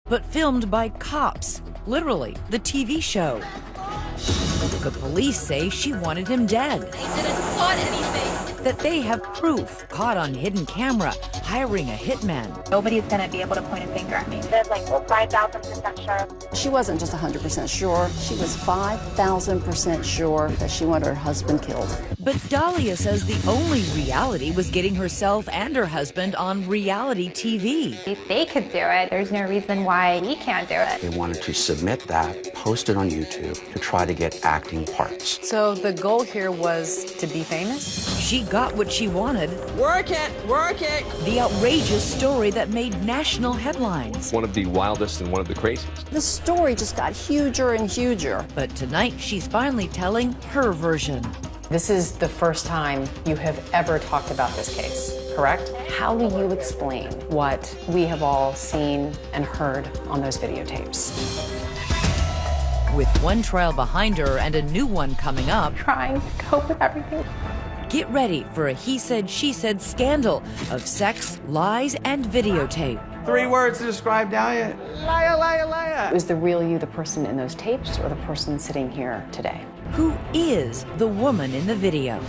but filmed by cops. Literally, the TV show. The police say she wanted him dead. They didn't plot anything. That they have proof, caught on hidden camera, hiring a hitman. Nobody's gonna be able to point a finger at me. They're like 5,000% sure. She wasn't just 100% sure. She was 5,000% sure that she wanted her husband killed. But Dahlia says the only reality was getting herself and her husband on reality TV. If they could do it, there's no reason why we can't do it. They wanted to submit that, post it on YouTube to try to get acting parts. So the goal here was to be famous? She got what she wanted. Work it, work it. The outrageous story that made national headlines. One of the wildest and one of the craziest. The story just got huger and huger. But tonight, she's finally telling her version. This is the first time you have ever talked about this case, correct? How will you explain what we have all seen and heard on those videotapes? With one trial behind her and a new one coming up, Trying to cope with everything. get ready for a he said, she said scandal of sex, lies, and videotape. 3 words to describe Dahlia. Liar, liar, liar. Was the real you the person in those tapes or the person sitting here today? Who is the woman in the video?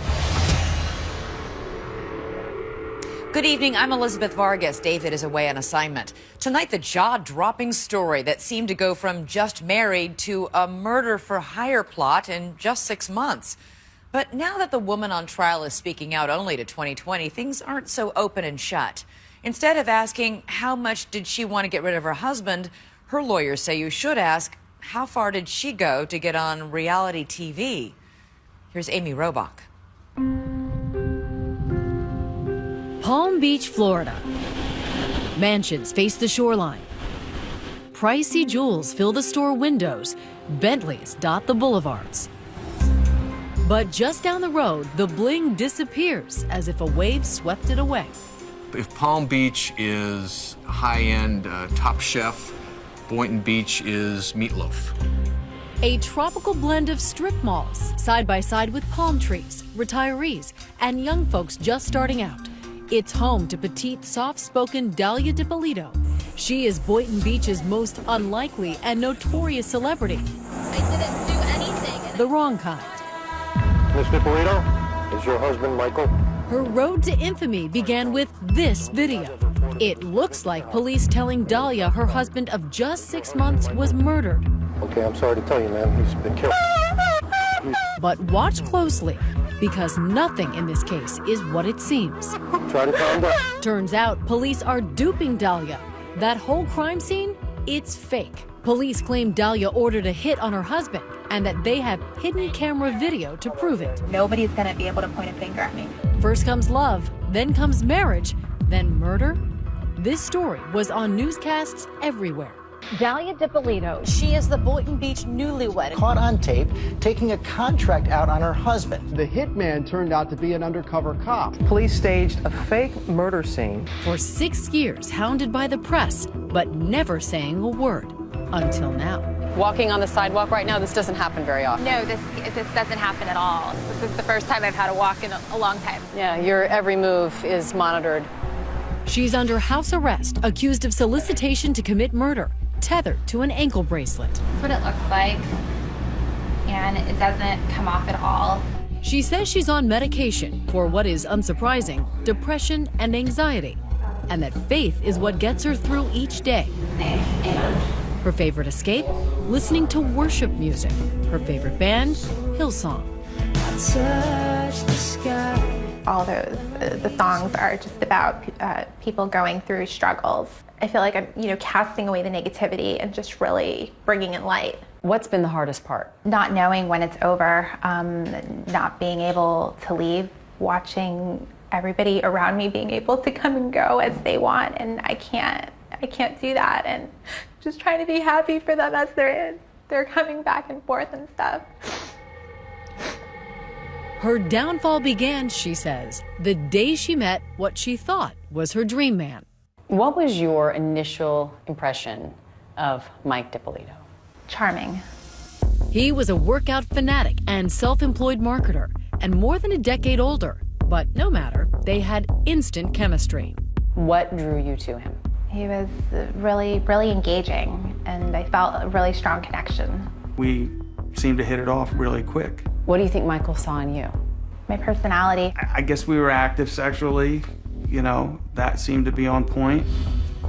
Good evening, I'm Elizabeth Vargas. David is away on assignment. Tonight, the jaw-dropping story that seemed to go from just married to a murder-for-hire plot in just 6 months. But now that the woman on trial is speaking out only to 2020, things aren't so open and shut. Instead of asking how much did she want to get rid of her husband, her lawyers say you should ask how far did she go to get on reality TV? Here's Amy Robach. Palm Beach, Florida. Mansions face the shoreline. Pricey jewels fill the store windows. Bentleys dot the boulevards. But just down the road, the bling disappears as if a wave swept it away. If Palm Beach is high-end, top chef, Boynton Beach is meatloaf. A tropical blend of strip malls, side by side with palm trees, retirees, and young folks just starting out. It's home to petite, soft-spoken Dahlia Dippolito. She is Boynton Beach's most unlikely and notorious celebrity. I didn't do anything. The wrong kind. Miss Dippolito, is your husband Michael? Her road to infamy began with this video. It looks like police telling Dahlia her husband of just 6 months was murdered. Okay, I'm sorry to tell you, ma'am, he's been killed. But watch closely, because nothing in this case is what it seems. Try to calm down. Turns out police are duping Dahlia. That whole crime scene, it's fake. Police claim Dahlia ordered a hit on her husband and that they have hidden camera video to prove it. Nobody's gonna be able to point a finger at me. First comes love, then comes marriage, then murder. This story was on newscasts everywhere. Dahlia Dippolito, she is the Boynton Beach newlywed. Caught on tape taking a contract out on her husband. The hitman turned out to be an undercover cop. Police staged a fake murder scene. For 6 years, hounded by the press, but never saying a word. Until now. Walking on the sidewalk right now, this doesn't happen very often. No, this doesn't happen at all. This is the first time I've had to walk in a long time. Yeah, your every move is monitored. She's under house arrest, accused of solicitation to commit murder, tethered to an ankle bracelet. That's what it looks like, and it doesn't come off at all. She says she's on medication for what is unsurprising, depression and anxiety, and that faith is what gets her through each day. Her favorite escape? Listening to worship music. Her favorite band? Hillsong. All the songs are just about people going through struggles. I feel like I'm, casting away the negativity and just really bringing in light. What's been the hardest part? Not knowing when it's over, not being able to leave, watching everybody around me being able to come and go as they want, and I can't do that, and just trying to be happy for them as they're coming back and forth and stuff. Her downfall began, she says, the day she met what she thought was her dream man. What was your initial impression of Mike Dippolito? Charming. He was a workout fanatic and self-employed marketer, and more than a decade older. But no matter, they had instant chemistry. What drew you to him? He was really, really engaging, and I felt a really strong connection. We seemed to hit it off really quick. What do you think Michael saw in you? My personality. I guess we were active sexually, you know, that seemed to be on point.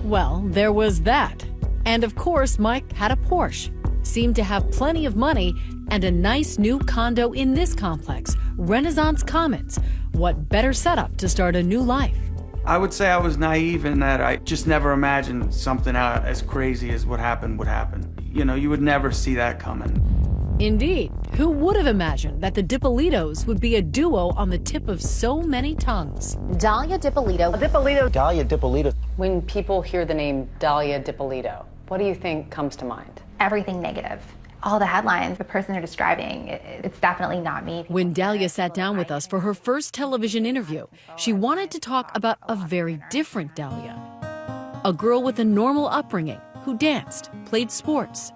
Well, there was that. And of course, Mike had a Porsche, seemed to have plenty of money, and a nice new condo in this complex, Renaissance Commons. What better setup to start a new life? I would say I was naive in that I just never imagined something as crazy as what happened would happen. You know, you would never see that coming. Indeed. Who would have imagined that the Dippolitos would be a duo on the tip of so many tongues? Dahlia Dippolito. Dahlia Dippolito. When people hear the name Dahlia Dippolito, what do you think comes to mind? Everything negative. All the headlines, the person they're describing, it's definitely not me. When Dahlia sat down with us for her first television interview, she wanted to talk about a very different Dahlia. A girl with a normal upbringing who danced, played sports.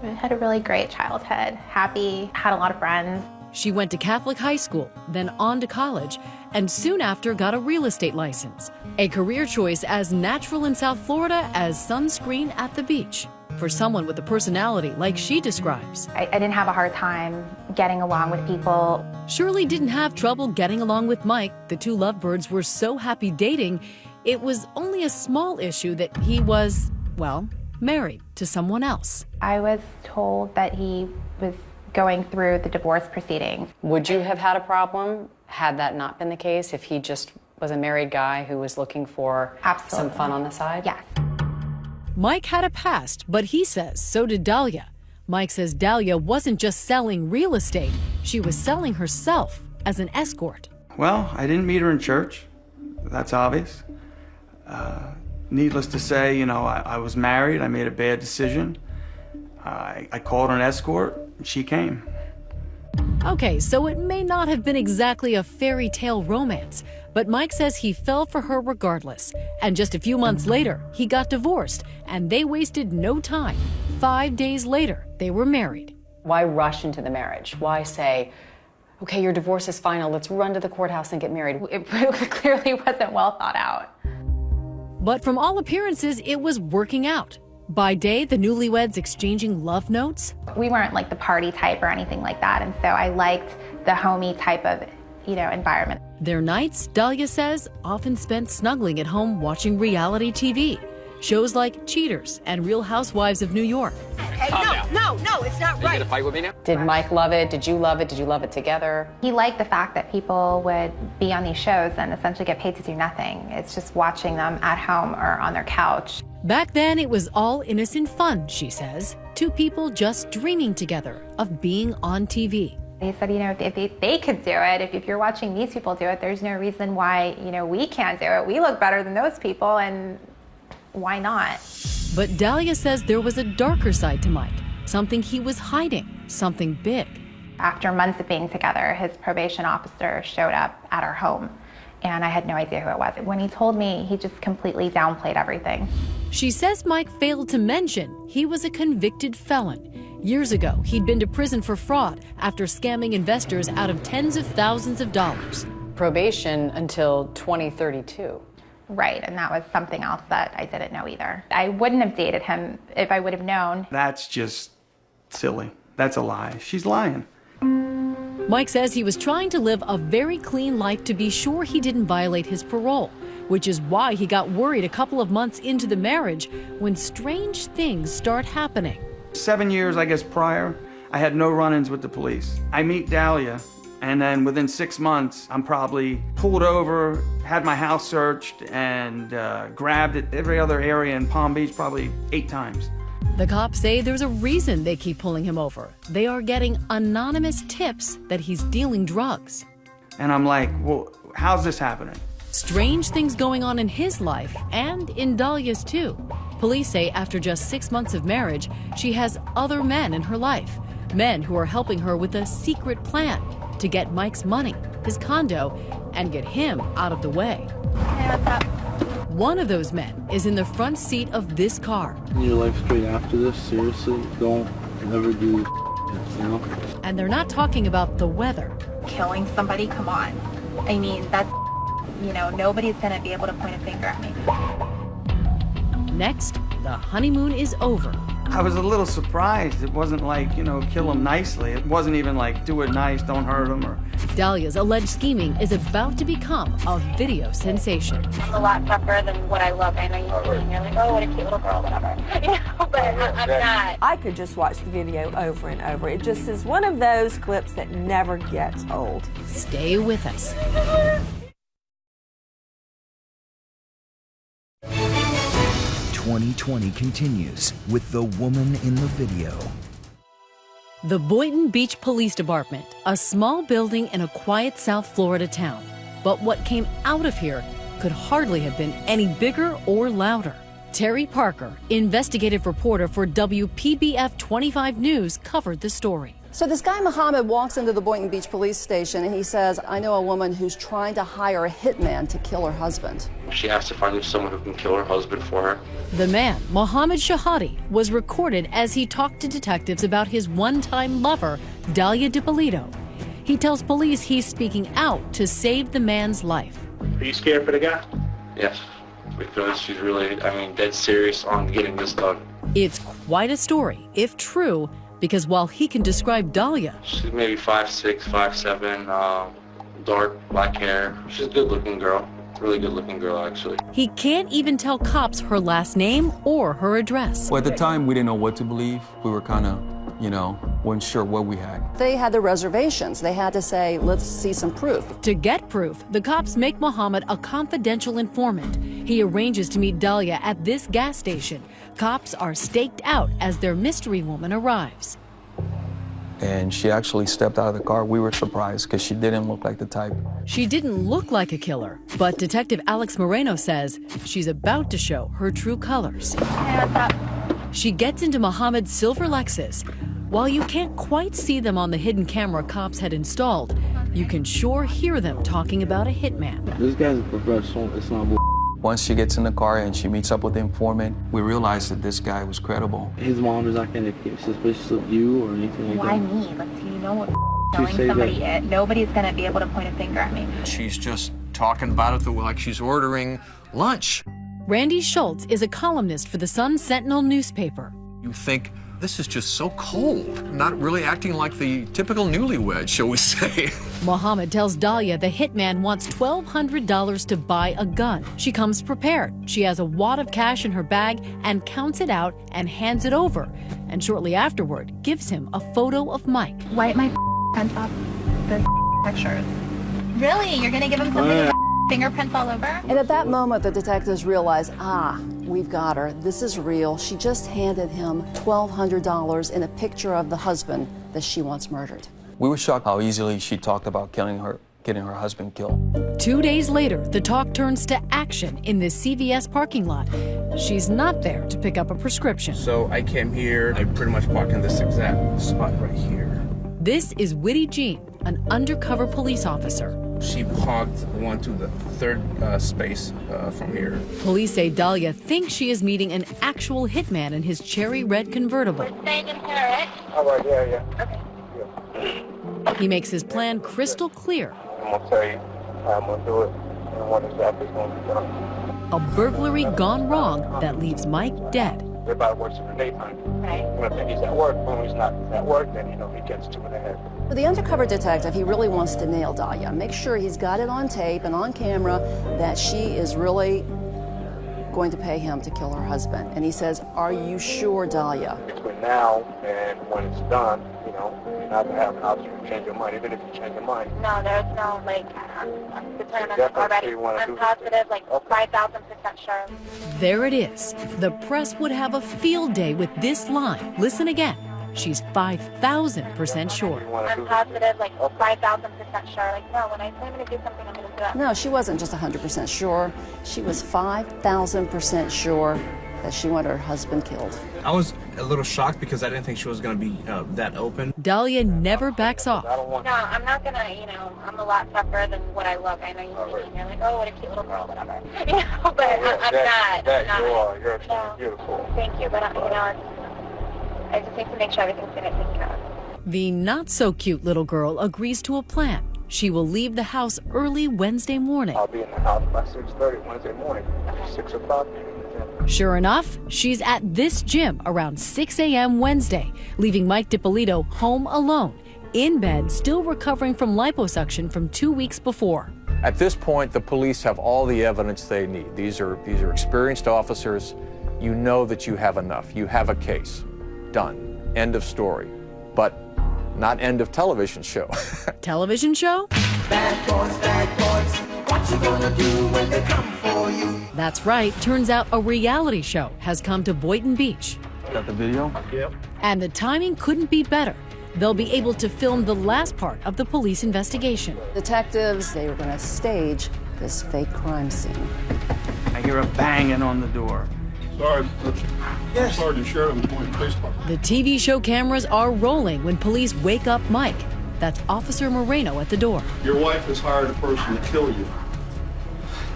I had a really great childhood, happy, had a lot of friends. She went to Catholic high school, then on to college, and soon after got a real estate license. A career choice as natural in South Florida as sunscreen at the beach. For someone with a personality like she describes. I didn't have a hard time getting along with people. Shirley didn't have trouble getting along with Mike. The two lovebirds were so happy dating, it was only a small issue that he was, well, married to someone else. I was told that he was going through the divorce proceedings. Would you have had a problem had that not been the case, if he just was a married guy who was looking for some fun on the side? Yes. Mike had a past, but he says so did Dahlia. Mike says Dahlia wasn't just selling real estate, she was selling herself as an escort. Well, I didn't meet her in church. That's obvious. Needless to say, you know, I was married. I made a bad decision. I called an escort, and she came. Okay, so it may not have been exactly a fairy tale romance, but Mike says he fell for her regardless. And just a few months later, he got divorced, and they wasted no time. 5 days later, they were married. Why rush into the marriage? Why say, okay, your divorce is final, let's run to the courthouse and get married? It clearly wasn't well thought out. But from all appearances, it was working out. By day, the newlyweds exchanging love notes. We weren't like the party type or anything like that, and so I liked the homey type of, you know, environment. Their nights, Dahlia says, often spent snuggling at home watching reality TV. Shows like Cheaters and Real Housewives of New York. Hey, no, it's not right. You gonna fight with me now? Did Mike love it? Did you love it? Did you love it together? He liked the fact that people would be on these shows and essentially get paid to do nothing. It's just watching them at home or on their couch. Back then, it was all innocent fun, she says. Two people just dreaming together of being on TV. He said, you know, if they could do it, if you're watching these people do it, there's no reason why, you know, we can't do it. We look better than those people, and why not? But Dahlia says there was a darker side to Mike, something he was hiding, something big. After months of being together, his probation officer showed up at our home, and I had no idea who it was. When he told me, he just completely downplayed everything. She says Mike failed to mention he was a convicted felon. Years ago, he'd been to prison for fraud after scamming investors out of tens of thousands of dollars. Probation until 2032. Right, and that was something else that I didn't know either. I wouldn't have dated him if I would have known. That's just silly. That's a lie. She's lying. Mike says he was trying to live a very clean life to be sure he didn't violate his parole, which is why he got worried a couple of months into the marriage when strange things start happening. 7 years, I guess, prior, I had no run-ins with the police. I meet Dahlia, and then within 6 months, I'm probably pulled over, had my house searched, and grabbed at every other area in Palm Beach probably 8 times. The cops say there's a reason they keep pulling him over. They are getting anonymous tips that he's dealing drugs. And I'm like, well, how's this happening? Strange things going on in his life and in Dahlia's too. Police say after just 6 months of marriage, she has other men in her life. Men who are helping her with a secret plan to get Mike's money, his condo, and get him out of the way. One of those men is in the front seat of this car. Your life straight after this, seriously, don't ever do this, you know? And they're not talking about the weather. Killing somebody, come on. I mean, that's, you know, nobody's gonna be able to point a finger at me. Next, the honeymoon is over. I was a little surprised. It wasn't like, kill him nicely. It wasn't even like, do it nice, don't hurt him, or... Dahlia's alleged scheming is about to become a video sensation. I'm a lot tougher than what I look. I know you're like, oh, what a cute little girl, whatever. But I'm not. I could just watch the video over and over. It just is one of those clips that never gets old. Stay with us. 2020 continues with the woman in the video. The Boynton Beach Police Department, a small building in a quiet South Florida town. But what came out of here could hardly have been any bigger or louder. Terry Parker, investigative reporter for WPBF 25 News, covered the story. So this guy Muhammad walks into the Boynton Beach police station and he says, I know a woman who's trying to hire a hitman to kill her husband. She asked if I knew someone who can kill her husband for her. The man, Mohammed Shahadi, was recorded as he talked to detectives about his one-time lover, Dahlia DiPolito. He tells police he's speaking out to save the man's life. Are you scared for the guy? Yes, because she's really, dead serious on getting this done. It's quite a story, if true, because while he can describe Dahlia, she's maybe 5'6", 5'7", dark black hair. She's a good-looking girl. Really good-looking girl, actually. He can't even tell cops her last name or her address. Well, at the time, we didn't know what to believe. We were kind of, weren't sure what we had. They had their reservations. They had to say, let's see some proof. To get proof, the cops make Muhammad a confidential informant. He arranges to meet Dahlia at this gas station. Cops are staked out as their mystery woman arrives. And she actually stepped out of the car. We were surprised because she didn't look like the type. She didn't look like a killer, but Detective Alex Moreno says she's about to show her true colors. Hey, what's up? She gets into Muhammad's silver Lexus. While you can't quite see them on the hidden camera cops had installed, you can sure hear them talking about a hitman. This guy's a professional. It's not bull. Once she gets in the car and she meets up with the informant, we realized that this guy was credible. His mom is not going to get suspicious of you or anything like that. Why me? Like, do you know what telling somebody it? Nobody's going to be able to point a finger at me. She's just talking about it like she's ordering lunch. Randy Schultz is a columnist for the Sun Sentinel newspaper. You think, this is just so cold, not really acting like the typical newlywed, shall we say. Muhammad tells Dahlia the hitman wants $1,200 to buy a gun. She comes prepared. She has a wad of cash in her bag and counts it out and hands it over. And shortly afterward, gives him a photo of Mike. Wipe my hands off the pictures. Really? You're going to give him something with fingerprints all over? And at that moment, the detectives realized, we've got her. This is real. She just handed him $1,200 in a picture of the husband that she wants murdered. We were shocked how easily she talked about getting her husband killed. 2 days later, the talk turns to action in the CVS parking lot. She's not there to pick up a prescription. So I came here, I pretty much parked in this exact spot right here. This is Whitty Jean, an undercover police officer. She parked one to the third space from here. Police say Dahlia thinks she is meeting an actual hitman in his cherry red convertible. We're staying in here, right? All right, yeah. Okay. He makes his plan crystal clear. I'm going to tell you how I'm going to do it and what exactly is going to be done. A burglary gone wrong that leaves Mike dead. Everybody works in the daytime. Right. If he's at work, when he's not at work, then, he gets to it ahead. The undercover detective, he really wants to nail Dahlia, make sure he's got it on tape and on camera that she is really going to pay him to kill her husband. And he says, are you sure, Dahlia? Between now and when it's done, you're not going to have an option to change your mind, even if you change your mind. No, there's no, I'm determined already. I'm positive, 5,000% sure. There it is. The press would have a field day with this line. Listen again. She's 5,000% sure. I'm positive, 5,000% sure. No, when I say I'm going to do something, I'm going to do it. No, she wasn't just 100% sure. She was 5,000% sure that she wanted her husband killed. I was a little shocked because I didn't think she was going to be that open. Dahlia never backs off. No, I'm not going to, I'm a lot tougher than what I look. I know you're like, oh, what a cute little girl, whatever. But I'm not. You are. You're beautiful. Thank you, but, I just need to make sure everything's going to take care of. The not-so-cute little girl agrees to a plan. She will leave the house early Wednesday morning. I'll be in the house by 6:30 Wednesday morning. 6 o'clock, Sure enough, she's at this gym around 6 a.m. Wednesday, leaving Mike DiPolito home alone, in bed, still recovering from liposuction from 2 weeks before. At this point, the police have all the evidence they need. These are experienced officers. You know that you have enough. You have a case. Done. End of story. But not end of television show. Television show? Bad boys, what you gonna do when they come for you? That's right. Turns out a reality show has come to Boynton Beach. Got the video? Yep. And the timing couldn't be better. They'll be able to film the last part of the police investigation. Detectives, they were going to stage this fake crime scene. I hear a banging on the door. Sorry, Sergeant Sheridan, Boynton Police Department. The TV show cameras are rolling when police wake up Mike. That's Officer Moreno at the door. Your wife has hired a person to kill you.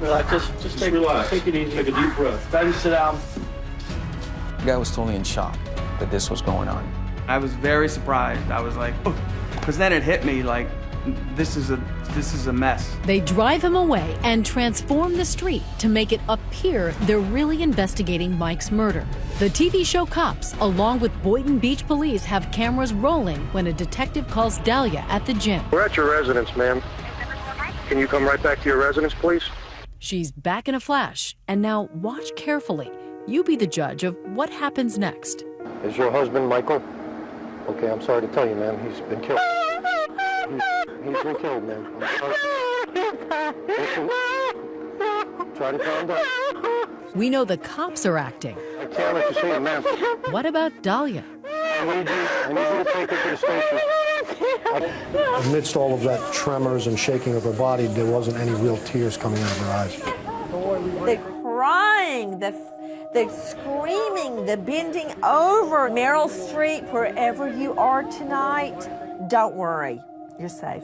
Relax, just relax. Take it easy. Take a deep breath. Daddy, sit down. The guy was totally in shock that this was going on. I was very surprised. I was like, because then it hit me like, this is a mess. They drive him away and transform the street to make it appear they're really investigating Mike's murder. The TV show Cops, along with Boynton Beach police, have cameras rolling when a detective calls Dahlia at the gym. We're at your residence, ma'am. Can you come right back to your residence, please? She's back in a flash, and now watch carefully. You be the judge of what happens next. Is your husband Michael? Okay, I'm sorry to tell you, ma'am. He's been killed. He's been killed, ma'am. I'm sorry. Listen. Try to calm down. We know the cops are acting. I can't let you see it, ma'am. What about Dahlia? I need you to take her to the station. Amidst all of that tremors and shaking of her body, there wasn't any real tears coming out of her eyes. The crying, the screaming, the bending over. Meryl Streep, wherever you are tonight, don't worry, you're safe.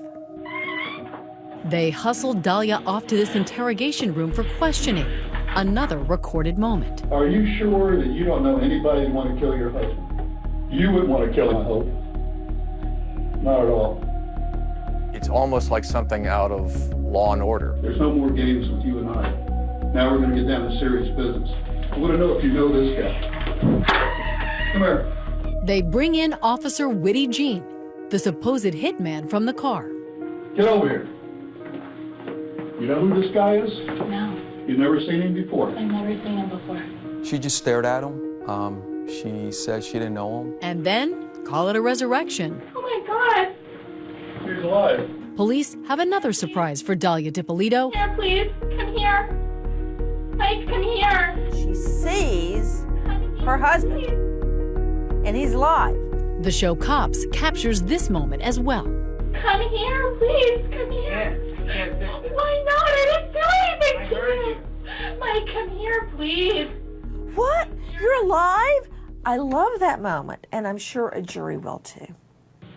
They hustled Dahlia off to this interrogation room for questioning. Another recorded moment. Are you sure that you don't know anybody who want to kill your husband? You wouldn't want to kill him, I hope. Not at all. It's almost like something out of Law and Order. There's no more games with you and I. Now we're going to get down to serious business. I want to know if you know this guy. Come here. They bring in Officer Witty Jean, the supposed hitman from the car. Get over here. You know who this guy is? No, You've never seen him before? I've never seen him before. She just stared at him. She said she didn't know him. And then, call it a resurrection. Oh my God! He's alive. Police have another surprise for Dahlia DiPolito. Here, please, come here. Mike, come here. She sees her husband, and he's alive. The show Cops captures this moment as well. Come here, please, come here. Why not? I didn't do anything to you. Mike, come here, please. What? You're alive? I love that moment, and I'm sure a jury will too.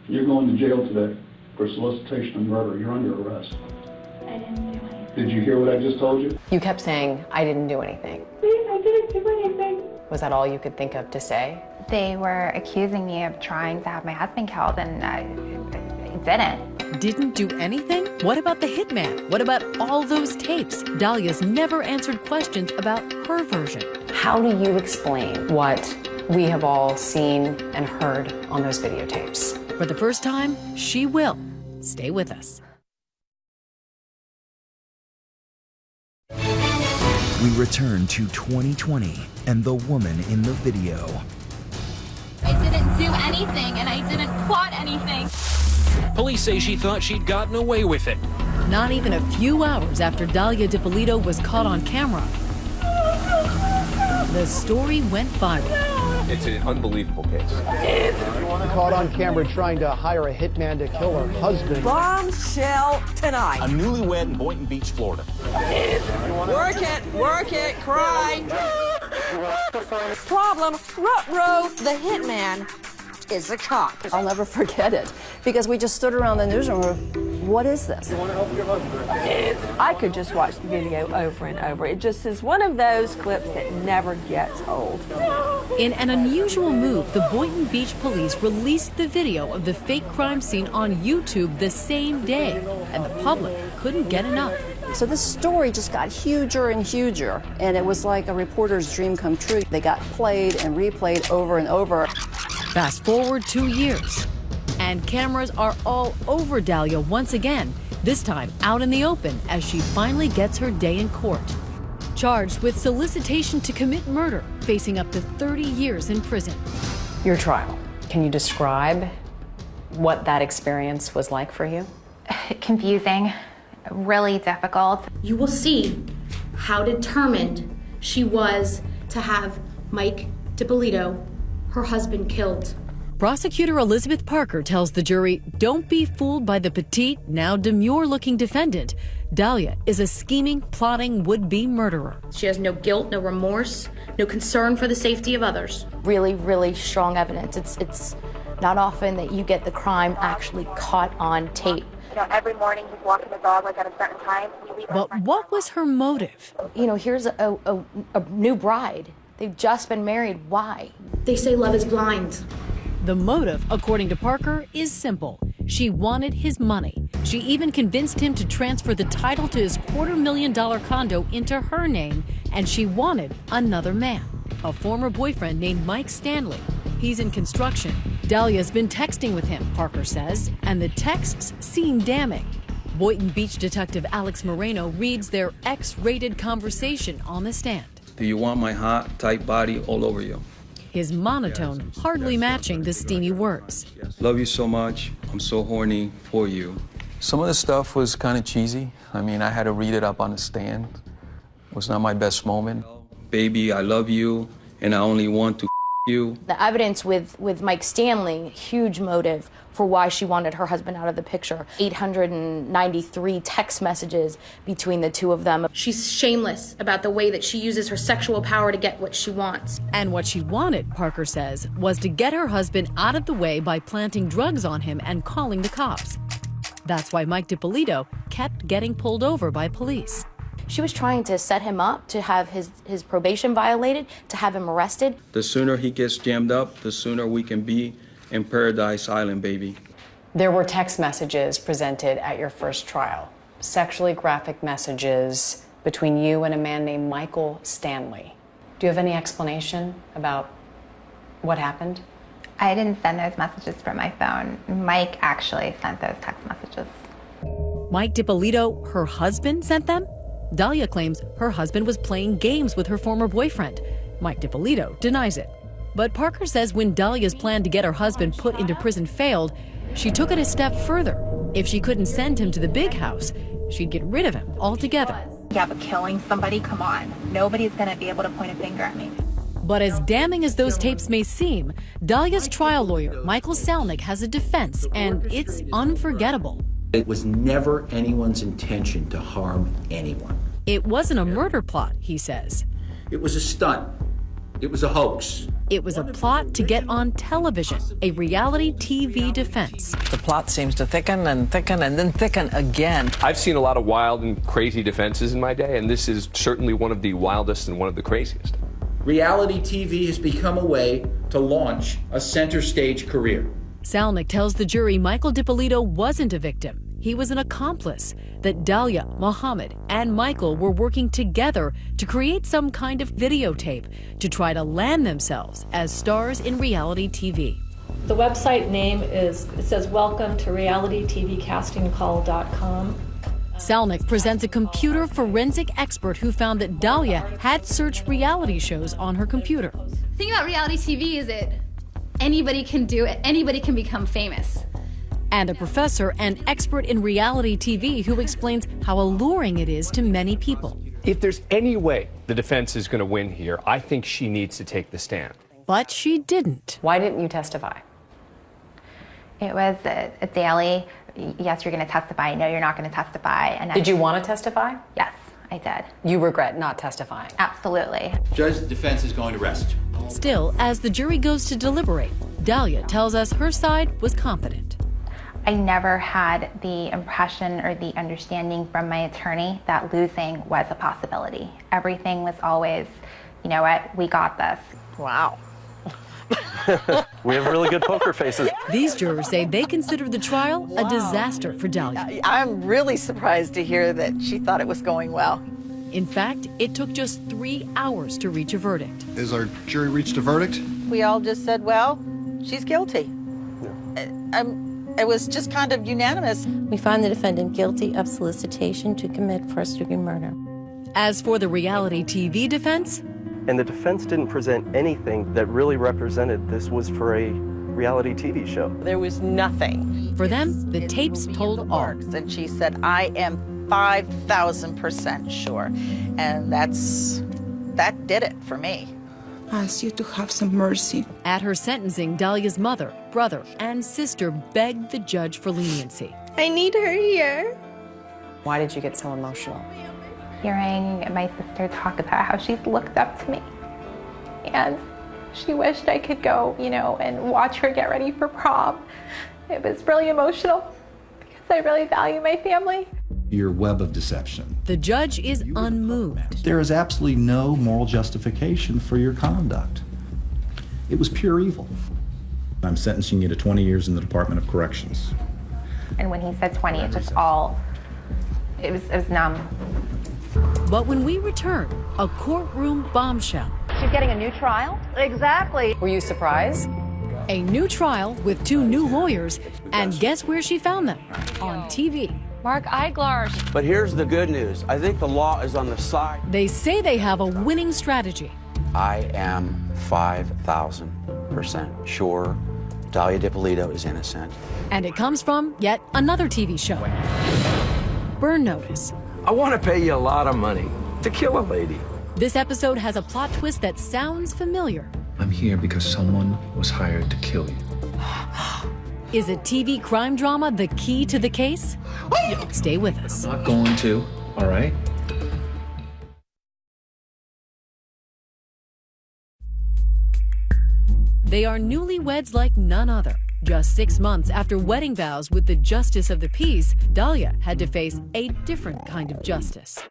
You're going to jail today for solicitation of murder. You're under arrest. I didn't do anything. Did you hear what I just told you? You kept saying, I didn't do anything. Please, I didn't do anything. Was that all you could think of to say? They were accusing me of trying to have my husband killed, and I didn't. Didn't do anything? What about the hitman? What about all those tapes? Dahlia's never answered questions about her version. How do you explain what we have all seen and heard on those videotapes? For the first time, she will. Stay with us. We return to 2020 and the woman in the video. I didn't do anything, and I didn't plot anything. Police say she thought she'd gotten away with it. Not even a few hours after Dahlia DiPolito was caught on camera, the story went viral. It's an unbelievable case. Caught on camera trying to hire a hitman to kill her husband. Bombshell tonight. A newlywed in Boynton Beach, Florida. Work it, cry. Problem, ruh-roh, the hitman is a cop. I'll never forget it because we just stood around the newsroom. What is this? You want to help your husband? I could just watch the video over and over. It just is one of those clips that never gets old. In an unusual move, the Boynton Beach police released the video of the fake crime scene on YouTube the same day, and the public couldn't get enough. So this story just got huger and huger, and it was like a reporter's dream come true. They got played and replayed over and over. Fast forward 2 years, and cameras are all over Dahlia once again, this time out in the open as she finally gets her day in court. Charged with solicitation to commit murder, facing up to 30 years in prison. Your trial, can you describe what that experience was like for you? Confusing, really difficult. You will see how determined she was to have Mike DiPolito, her husband, killed. Prosecutor Elizabeth Parker tells the jury, don't be fooled by the petite, now demure-looking defendant. Dahlia is a scheming, plotting, would-be murderer. She has no guilt, no remorse, no concern for the safety of others. Really, really strong evidence. It's not often that you get the crime actually caught on tape. You know, every morning he's walking the dog like at a certain time. But what was her motive? You know, here's a new bride. They've just been married. Why? They say love is blind. The motive, according to Parker, is simple. She wanted his money. She even convinced him to transfer the title to his $250,000 condo into her name, and she wanted another man, a former boyfriend named Mike Stanley. He's in construction. Dahlia's been texting with him, Parker says, and the texts seem damning. Boynton Beach detective Alex Moreno reads their X-rated conversation on the stand. Do you want my hot, tight body all over you? His monotone hardly matching the steamy words. Love you so much. I'm so horny for you. Some of the stuff was kind of cheesy. I mean, I had to read it up on the stand. It was not my best moment. Baby, I love you, and I only want to you. The evidence with Mike Stanley, huge motive for why she wanted her husband out of the picture. 893 text messages between the two of them. She's shameless about the way that she uses her sexual power to get what she wants. And what she wanted, Parker says, was to get her husband out of the way by planting drugs on him and calling the cops. That's why Mike DiPolito kept getting pulled over by police. She was trying to set him up to have his probation violated, to have him arrested. The sooner he gets jammed up, the sooner we can be in Paradise Island, baby. There were text messages presented at your first trial, sexually graphic messages between you and a man named Michael Stanley. Do you have any explanation about what happened? I didn't send those messages from my phone. Mike actually sent those text messages. Mike DiPolito, her husband, sent them? Dahlia claims her husband was playing games with her former boyfriend. Mike DiPolito denies it. But Parker says when Dahlia's plan to get her husband put into prison failed, she took it a step further. If she couldn't send him to the big house, she'd get rid of him altogether. Yeah, but killing somebody, come on. Nobody's gonna be able to point a finger at me. But as damning as those tapes may seem, Dahlia's trial lawyer, Michael Salnick, has a defense, and it's unforgettable. It was never anyone's intention to harm anyone. It wasn't a murder plot, he says. It was a stunt. It was a hoax. It was a plot to get on television, a reality TV defense. The plot seems to thicken and thicken and then thicken again. I've seen a lot of wild and crazy defenses in my day, and this is certainly one of the wildest and one of the craziest. Reality TV has become a way to launch a center stage career. Salnick tells the jury Michael DiPolito wasn't a victim. He was an accomplice, that Dahlia, Mohammed, and Michael were working together to create some kind of videotape to try to land themselves as stars in reality TV. The website name says welcome to realitytvcastingcall.com. Salnick presents a computer forensic expert who found that Dahlia had searched reality shows on her computer. The thing about reality TV is that anybody can do it, anybody can become famous. And a professor and expert in reality TV who explains how alluring it is to many people. If there's any way the defense is going to win here, I think she needs to take the stand. But she didn't. Why didn't you testify? It was a daily, yes, you're going to testify, no, you're not going to testify. And Did you want to testify? Yes, I did. You regret not testifying? Absolutely. Judge, the defense is going to rest. Still, as the jury goes to deliberate, Dahlia tells us her side was confident. I never had the impression or the understanding from my attorney that losing was a possibility. Everything was always, you know what, we got this. Wow. We have really good poker faces. These jurors say they consider the trial a disaster for Dahlia. I'm really surprised to hear that she thought it was going well. In fact, it took just 3 hours to reach a verdict. Has our jury reached a verdict? We all just said, well, she's guilty. It was just kind of unanimous. We find the defendant guilty of solicitation to commit first-degree murder. As for the reality TV defense, And the defense didn't present anything that really represented this was for a reality TV show. There was nothing. For them, the tapes told all. And she said, I am 5,000% sure. And that did it for me. I ask you to have some mercy. At her sentencing, Dahlia's mother, brother, and sister begged the judge for leniency. I need her here. Why did you get so emotional? Hearing my sister talk about how she's looked up to me. And she wished I could go, and watch her get ready for prom. It was really emotional because I really value my family. Your web of deception. The judge is unmoved. There is absolutely no moral justification for your conduct. It was pure evil. I'm sentencing you to 20 years in the Department of Corrections. And when he said 20, it was numb. But when we return, a courtroom bombshell. She's getting a new trial? Exactly. Were you surprised? A new trial with 2 new lawyers, and guess where she found them? On TV. Mark Eiglarz. But here's the good news. I think the law is on the side. They say they have a winning strategy. I am 5,000% sure Dahlia DiPolito is innocent. And it comes from yet another TV show. Burn Notice. I want to pay you a lot of money to kill a lady. This episode has a plot twist that sounds familiar. I'm here because someone was hired to kill you. Is a TV crime drama the key to the case? Stay with us. I'm not going to, all right? They are newlyweds like none other. Just 6 months after wedding vows with the justice of the peace, Dahlia had to face a different kind of justice.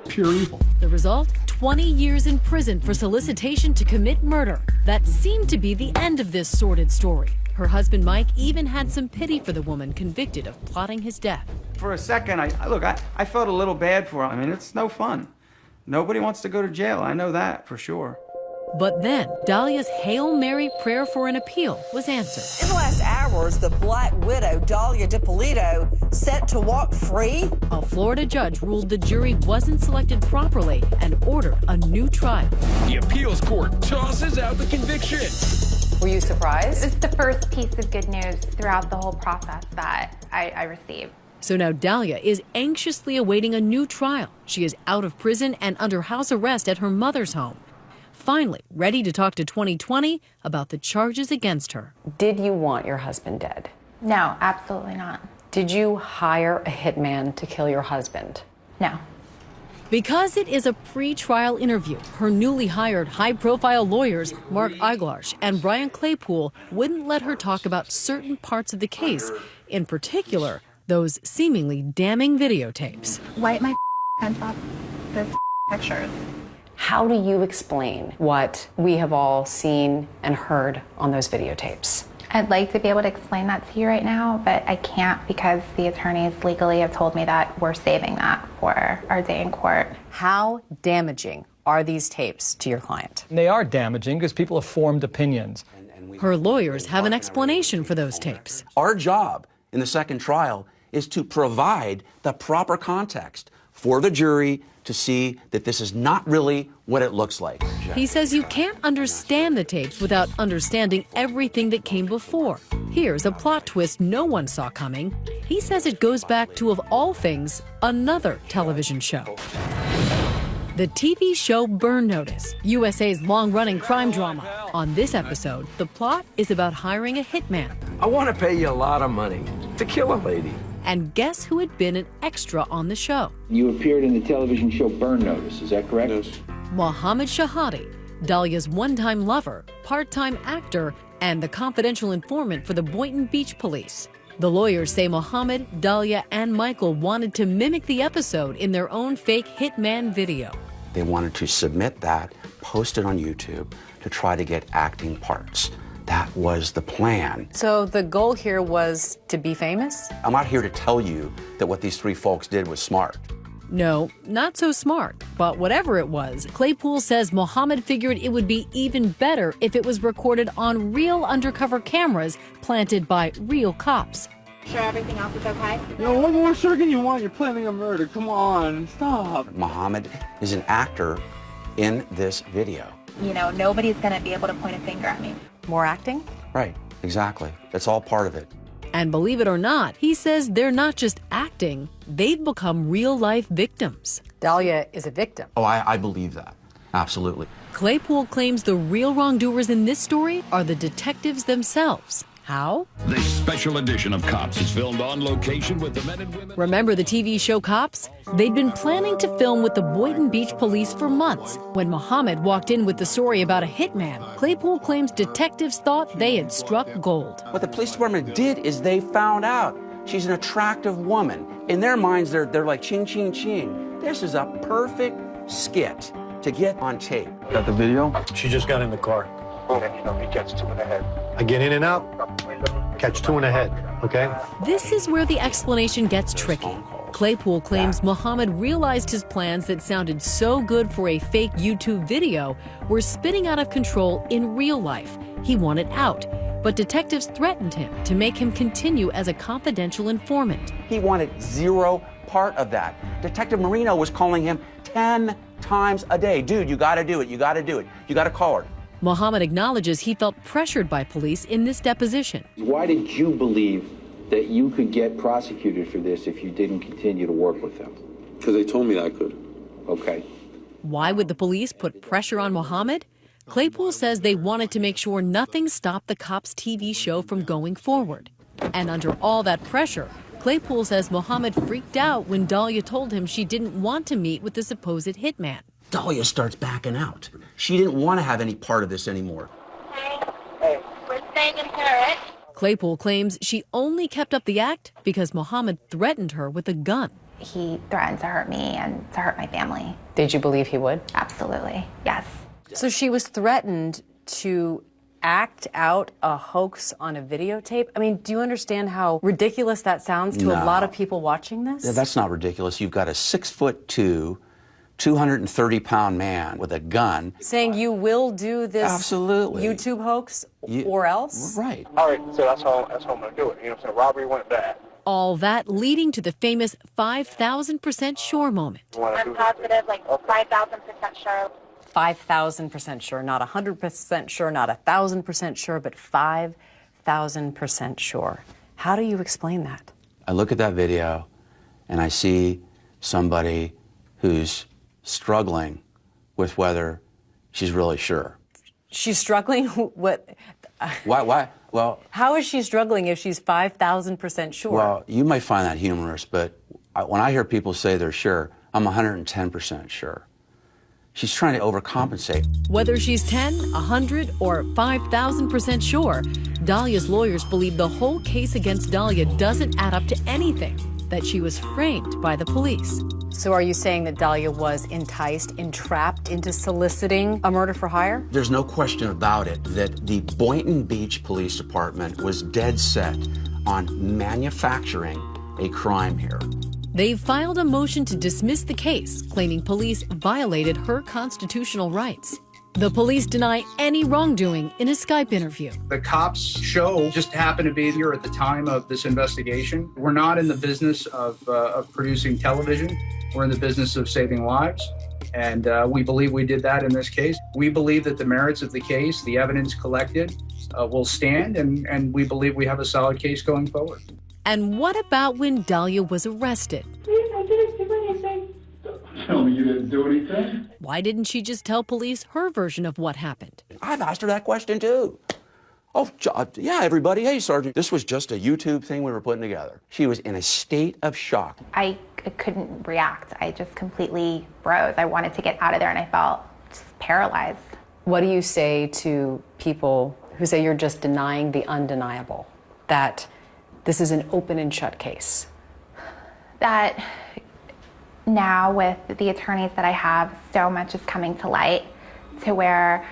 Pure evil. The result? 20 years in prison for solicitation to commit murder. That seemed to be the end of this sordid story. Her husband Mike even had some pity for the woman convicted of plotting his death. For a second, I felt a little bad for her. I mean, it's no fun. Nobody wants to go to jail. I know that for sure. But then, Dahlia's Hail Mary prayer for an appeal was answered. In the last hours, the Black Widow, Dahlia DiPolito, set to walk free. A Florida judge ruled the jury wasn't selected properly and ordered a new trial. The appeals court tosses out the conviction. Were you surprised? It's the first piece of good news throughout the whole process that I received. So now Dahlia is anxiously awaiting a new trial. She is out of prison and under house arrest at her mother's home. Finally, ready to talk to 2020 about the charges against her. Did you want your husband dead? No, absolutely not. Did you hire a hitman to kill your husband? No. Because it is a pre-trial interview, her newly hired high-profile lawyers, Mark Eiglarz and Brian Claypool, wouldn't let her talk about certain parts of the case, in particular, those seemingly damning videotapes. Wipe my hands off the pictures. How do you explain what we have all seen and heard on those videotapes? I'd like to be able to explain that to you right now, but I can't because the attorneys legally have told me that we're saving that for our day in court. How damaging are these tapes to your client? They are damaging because people have formed opinions. Her lawyers have an explanation for those tapes. Our job in the second trial is to provide the proper context for the jury to see that this is not really what it looks like. He says you can't understand the tapes without understanding everything that came before. Here's a plot twist no one saw coming. He says it goes back to, of all things, another television show. The TV show Burn Notice, USA's long-running crime drama. On this episode, the plot is about hiring a hitman. I want to pay you a lot of money to kill a lady. And guess who had been an extra on the show? You appeared in the television show Burn Notice, is that correct? Yes. Mohammed Shahadi, Dahlia's one-time lover, part-time actor, and the confidential informant for the Boynton Beach police. The lawyers say Mohammed, Dahlia, and Michael wanted to mimic the episode in their own fake hitman video. They wanted to submit that, post it on YouTube, to try to get acting parts. That was the plan. So the goal here was to be famous? I'm not here to tell you that what these three folks did was smart. No, not so smart. But whatever it was, Claypool says Mohammed figured it would be even better if it was recorded on real undercover cameras planted by real cops. Sure everything else is okay? Yo, what more sure can you want? You're planning a murder. Come on, stop. Mohammed is an actor in this video. You know, nobody's going to be able to point a finger at me. More acting? Right, exactly. That's all part of it. And believe it or not, he says they're not just acting, they've become real-life victims. Dahlia is a victim. Oh, I believe that. Absolutely. Claypool claims the real wrongdoers in this story are the detectives themselves. How? This special edition of Cops is filmed on location with the men and women. Remember the TV show Cops? They'd been planning to film with the Boynton Beach police for months. When Mohammed walked in with the story about a hitman, Claypool claims detectives thought they had struck gold. What the police department did is they found out she's an attractive woman. In their minds, they're like ching, ching, ching. This is a perfect skit to get on tape. Got the video? She just got in the car. He gets 2 in the head. I get in and out, catch 2 in the head, okay? This is where the explanation gets tricky. Claypool claims Mohammed realized his plans that sounded so good for a fake YouTube video were spinning out of control in real life. He wanted out, but detectives threatened him to make him continue as a confidential informant. He wanted zero part of that. Detective Marino was calling him 10 times a day. Dude, you gotta do it, you gotta do it, you gotta call her. Mohammed acknowledges he felt pressured by police in this deposition. Why did you believe that you could get prosecuted for this if you didn't continue to work with them? Because they told me that I could. Okay. Why would the police put pressure on Mohammed? Claypool says they wanted to make sure nothing stopped the Cops TV show from going forward. And under all that pressure, Claypool says Mohammed freaked out when Dahlia told him she didn't want to meet with the supposed hitman. Dahlia starts backing out. She didn't want to have any part of this anymore. Hey, we're staying in here, right? Claypool claims she only kept up the act because Mohammed threatened her with a gun. He threatened to hurt me and to hurt my family. Did you believe he would? Absolutely, yes. So she was threatened to act out a hoax on a videotape? I mean, do you understand how ridiculous that sounds to a lot of people watching this? Yeah, that's not ridiculous. You've got a 6'2", 230-pound man with a gun. Saying you will do this Absolutely. YouTube hoax or else? Right. All right, so that's how I'm going to do it. You know what I'm saying? Robbery went bad. All that leading to the famous 5,000% sure moment. I'm positive, like 5,000% sure. 5,000% sure, not 100% sure, not 1,000% sure, but 5,000% sure. How do you explain that? I look at that video and I see somebody who's struggling with whether she's really sure. She's struggling? What? Why? Well, how is she struggling if she's 5,000% sure? Well, you might find that humorous, but when I hear people say they're sure, I'm 110% sure. She's trying to overcompensate. Whether she's 10, 100, or 5,000% sure, Dahlia's lawyers believe the whole case against Dahlia doesn't add up to anything, that she was framed by the police. So are you saying that Dahlia was enticed, entrapped into soliciting a murder for hire? There's no question about it that the Boynton Beach Police Department was dead set on manufacturing a crime here. They've filed a motion to dismiss the case, claiming police violated her constitutional rights. The police deny any wrongdoing in a Skype interview. The cops show just happened to be here at the time of this investigation. We're not in the business of producing television. We're in the business of saving lives. And we believe we did that in this case. We believe that the merits of the case, the evidence collected, will stand. And we believe we have a solid case going forward. And what about when Dahlia was arrested? I didn't do anything. Tell me you didn't do anything? Why didn't she just tell police her version of what happened? I've asked her that question too. Oh, yeah, everybody. Hey, Sergeant. This was just a YouTube thing we were putting together. She was in a state of shock. I couldn't react. I just completely froze. I wanted to get out of there and I felt just paralyzed. What do you say to people who say you're just denying the undeniable? That this is an open and shut case? That now with the attorneys that I have, so much is coming to light to where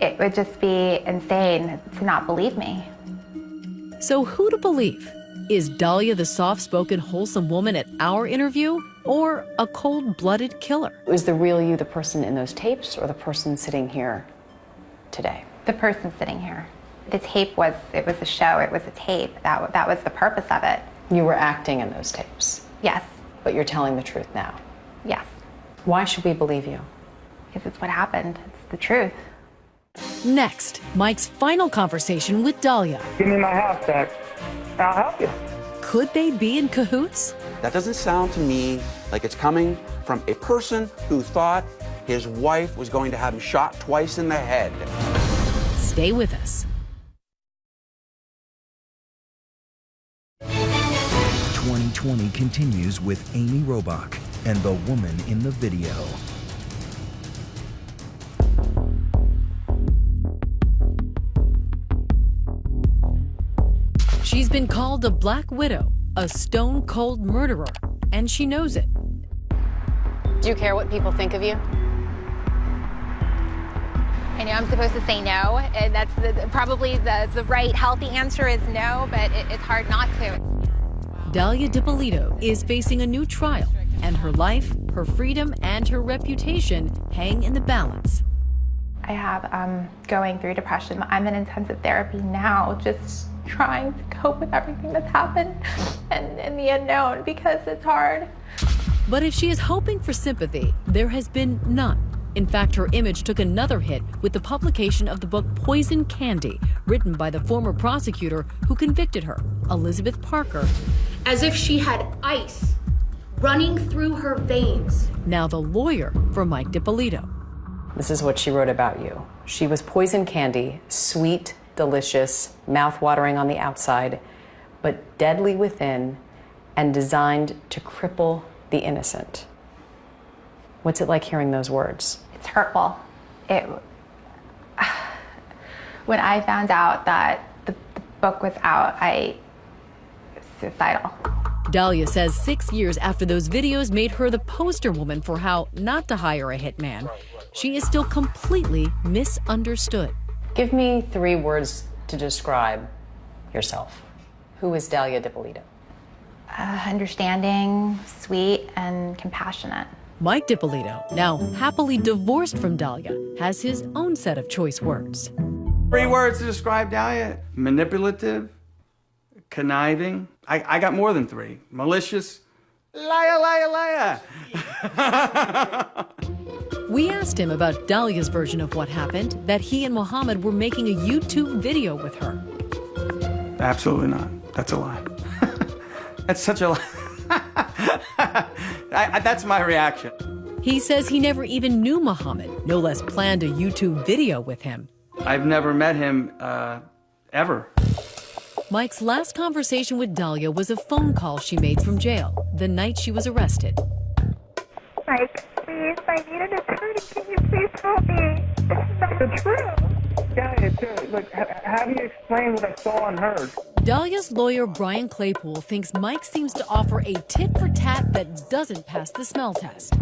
It would just be insane to not believe me. So who to believe? Is Dahlia the soft-spoken, wholesome woman at our interview, or a cold-blooded killer? Was the real you the person in those tapes or the person sitting here today? The person sitting here. The tape was a show, it was a tape. That was the purpose of it. You were acting in those tapes? Yes. But you're telling the truth now? Yes. Why should we believe you? Because it's what happened. It's the truth. Next, Mike's final conversation with Dahlia. Give me my house back. I'll help you. Could they be in cahoots? That doesn't sound to me like it's coming from a person who thought his wife was going to have him shot twice in the head. Stay with us. 2020 continues with Amy Robach and the woman in the video. She's been called a Black Widow, a stone-cold murderer, and she knows it. Do you care what people think of you? I know I'm supposed to say no, and that's probably the right, healthy answer is no, but it's hard not to. Dahlia Dippolito is facing a new trial, and her life, her freedom, and her reputation hang in the balance. I have going through depression. I'm in intensive therapy now, just trying to cope with everything that's happened and the unknown, because it's hard. But if she is hoping for sympathy, there has been none. In fact, her image took another hit with the publication of the book Poison Candy, written by the former prosecutor who convicted her, Elizabeth Parker. As if she had ice running through her veins. Now the lawyer for Mike Dippolito. This is what she wrote about you. She was poison candy, sweet, delicious, mouth-watering on the outside, but deadly within and designed to cripple the innocent. What's it like hearing those words? It's hurtful. When I found out that the book was out, I was suicidal. Dahlia says 6 years after those videos made her the poster woman for how not to hire a hitman, she is still completely misunderstood. Give me 3 words to describe yourself. Who is Dahlia Dippolito? Understanding, sweet, and compassionate. Mike Dippolito, now happily divorced from Dahlia, has his own set of choice words. 3 words to describe Dahlia: manipulative, conniving. I got more than 3. Malicious, liar, liar, liar. We asked him about Dahlia's version of what happened, that he and Mohammed were making a YouTube video with her. Absolutely not. That's a lie. That's such a lie. That's my reaction. He says he never even knew Mohammed, no less planned a YouTube video with him. I've never met him, ever. Mike's last conversation with Dahlia was a phone call she made from jail the night she was arrested. Mike, please, I need an attorney. Can you please help me? This is not the truth. Yeah, look, how do you explain what I saw and heard? Dahlia's lawyer, Brian Claypool, thinks Mike seems to offer a tit-for-tat that doesn't pass the smell test.